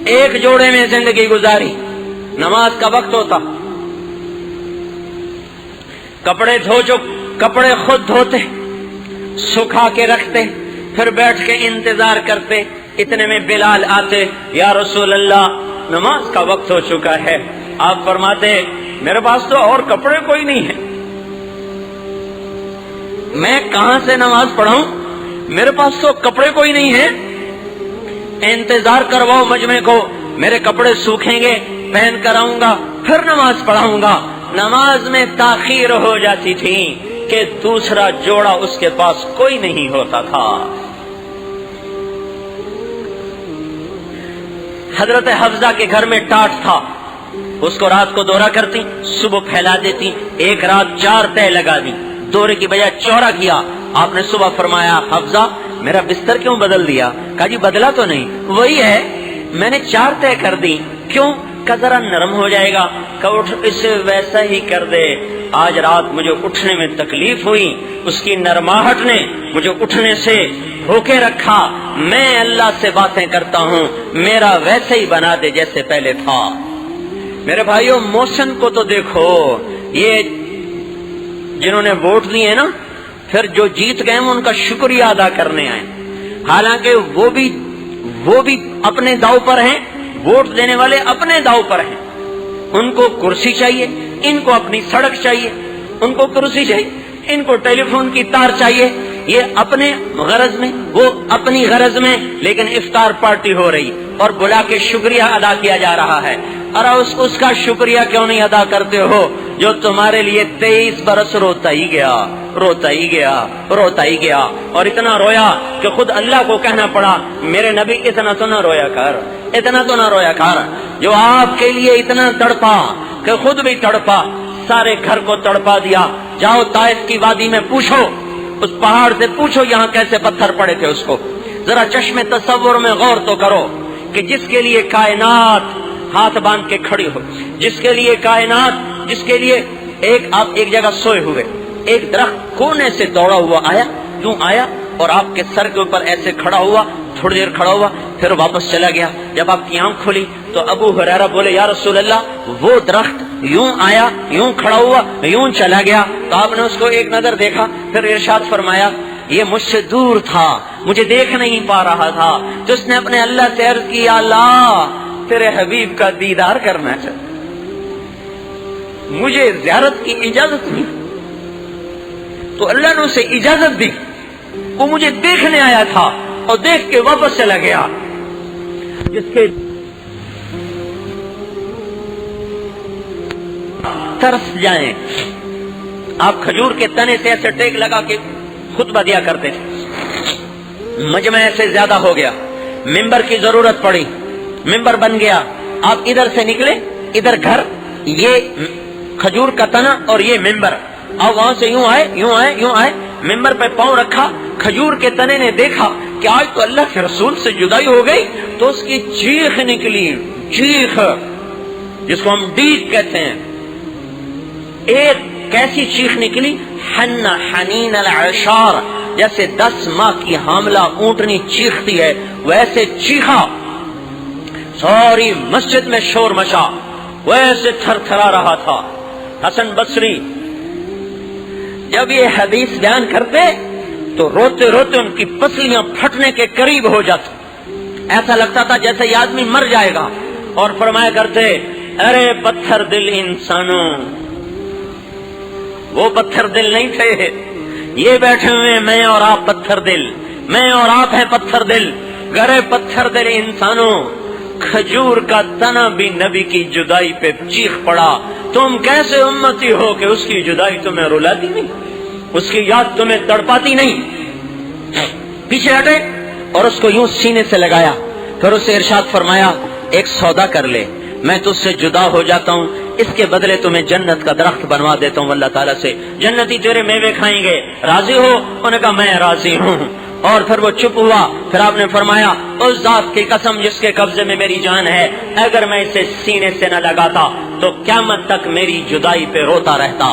ایک جوڑے میں زندگی گزاری، نماز کا وقت ہوتا، کپڑے کپڑے خود دھوتے، سکھا کے رکھتے، پھر بیٹھ کے انتظار کرتے، اتنے میں بلال آتے، یا رسول اللہ نماز کا وقت ہو چکا ہے۔ آپ فرماتے میرے پاس تو اور کپڑے کوئی نہیں ہے، میں کہاں سے نماز پڑھاؤں، میرے پاس تو کپڑے کوئی نہیں ہے، انتظار کرواؤ مجمع کو، میرے کپڑے سوکھیں گے، پہن کر آؤں گا، پھر نماز پڑھاؤں گا۔ نماز میں تاخیر ہو جاتی تھی کہ دوسرا جوڑا اس کے پاس کوئی نہیں ہوتا تھا۔ حضرت حفصہ کے گھر میں ٹاٹ تھا، اس کو رات کو دورہ کرتی، صبح پھیلا دیتی، ایک رات 4 تہ لگا دی، دورے کی بجائے چورا کیا۔ آپ نے صبح فرمایا حفصہ میرا بستر کیوں بدل دیا؟ کہا جی بدلا تو نہیں، وہی ہے، میں نے 4 تہ کر دی، کیوں؟ کہ ذرا نرم ہو جائے گا، کہ اٹھ اسے ویسا ہی کر دے۔ آج رات مجھے اٹھنے میں تکلیف ہوئی، اس کی نرماہٹ نے مجھے اٹھنے سے روکے رکھا، میں اللہ سے باتیں کرتا ہوں، میرا ویسے ہی بنا دے جیسے پہلے تھا۔ میرے بھائیوں موشن کو تو دیکھو، یہ جنہوں نے ووٹ دیے نا، پھر جو جیت گئے ان کا شکریہ ادا کرنے آئے، حالانکہ وہ بھی اپنے داؤ پر ہیں، ووٹ دینے والے اپنے داؤ پر ہیں، ان کو کرسی چاہیے، ان کو اپنی سڑک چاہیے، ان کو کرسی چاہیے، ان کو ٹیلی فون کی تار چاہیے، یہ اپنے غرض میں، وہ اپنی غرض میں، لیکن افطار پارٹی ہو رہی اور بلا کے شکریہ ادا کیا جا رہا ہے۔ اور اس کا شکریہ کیوں نہیں ادا کرتے ہو جو تمہارے لیے 23 برس روتا ہی گیا اور اتنا رویا کہ خود اللہ کو کہنا پڑا میرے نبی اتنا تو نہ رویا کر، جو آپ کے لیے اتنا تڑپا کہ خود بھی تڑپا، سارے گھر کو تڑپا دیا۔ جاؤ طائف کی وادی میں پوچھو، اس پہاڑ سے پوچھو یہاں کیسے پتھر پڑے تھے، اس کو ذرا چشم تصور میں غور تو کرو کہ جس کے لیے کائنات ہاتھ باندھ کے کھڑی ہو، جس کے لیے کائنات، جس کے لیے آپ ایک جگہ سوئے ہوئے، ایک درخت کونے سے دوڑا ہوا آیا، یوں آیا اور آپ کے سر کے اوپر ایسے کھڑا ہوا، تھوڑی دیر کھڑا ہوا، پھر واپس چلا گیا۔ جب آپ کی آنکھ کھلی تو ابو ہریرہ بولے یا رسول اللہ وہ درخت یوں آیا، یوں کھڑا ہوا، یوں چلا گیا، تو آپ نے اس کو ایک نظر دیکھا، پھر ارشاد فرمایا یہ مجھ سے دور تھا، مجھے دیکھ نہیں پا رہا تھا، تو اس نے اپنے اللہ سے عرض کی یا اللہ تیرے حبیب کا دیدار کرنا چاہتا، مجھے زیارت کی اجازت نہیں، تو اللہ نے اسے اجازت دی، وہ مجھے دیکھنے آیا تھا اور دیکھ کے واپس چلا گیا۔ جس کے ترس جائیں، آپ کھجور کے تنے سے ایسے ٹیک لگا کے خطبہ دیا کرتے تھے، مجمع ایسے زیادہ ہو گیا، ممبر کی ضرورت پڑی، ممبر بن گیا، آپ ادھر سے نکلے، ادھر گھر، یہ کھجور کا تنا اور یہ ممبر، اور وہاں سے یوں آئے، ممبر پہ پاؤں رکھا، کھجور کے تنے نے دیکھا کہ آج تو اللہ کے رسول سے جدائی ہو گئی، تو اس کی چیخ نکلی، چیخ جس کو ہم ڈیک کہتے ہیں، ایک کیسی چیخ نکلی، حنین العشار، جیسے 10 ماہ کی حاملہ اونٹنی چیختی ہے ویسے چیخا، ساری مسجد میں شور مچا، ویسے تھر تھرا رہا تھا۔ حسن بصری جب یہ حدیث بیان کرتے تو روتے روتے ان کی پسلیاں پھٹنے کے قریب ہو جاتی، ایسا لگتا تھا جیسے یہ آدمی مر جائے گا، اور فرمایا کرتے ارے پتھر دل انسانوں، وہ پتھر دل نہیں تھے، یہ بیٹھے ہوئے میں اور آپ پتھر دل، میں اور آپ ہیں پتھر دل، گرے پتھر دل انسانوں، کھجور کا تنا بھی نبی کی جدائی پہ چیخ پڑا، تم کیسے امتی ہو کہ اس کی جدائی تمہیں رلاتی نہیں، اس کی یاد تمہیں تڑپاتی نہیں؟ پیچھے ہٹے اور اس کو یوں سینے سے لگایا، پھر اسے ارشاد فرمایا ایک سودا کر لے، میں تجھ سے جدا ہو جاتا ہوں، اس کے بدلے تمہیں جنت کا درخت بنوا دیتا ہوں اللہ تعالیٰ سے، جنتی تیرے میوے کھائیں گے، راضی ہو؟ انہوں نے کہا میں راضی ہوں، اور پھر وہ چپ ہوا، پھر آپ نے فرمایا اس ذات کی قسم جس کے قبضے میں میری جان ہے، اگر میں اسے سینے سے نہ لگاتا تو قیامت تک میری جدائی پہ روتا رہتا۔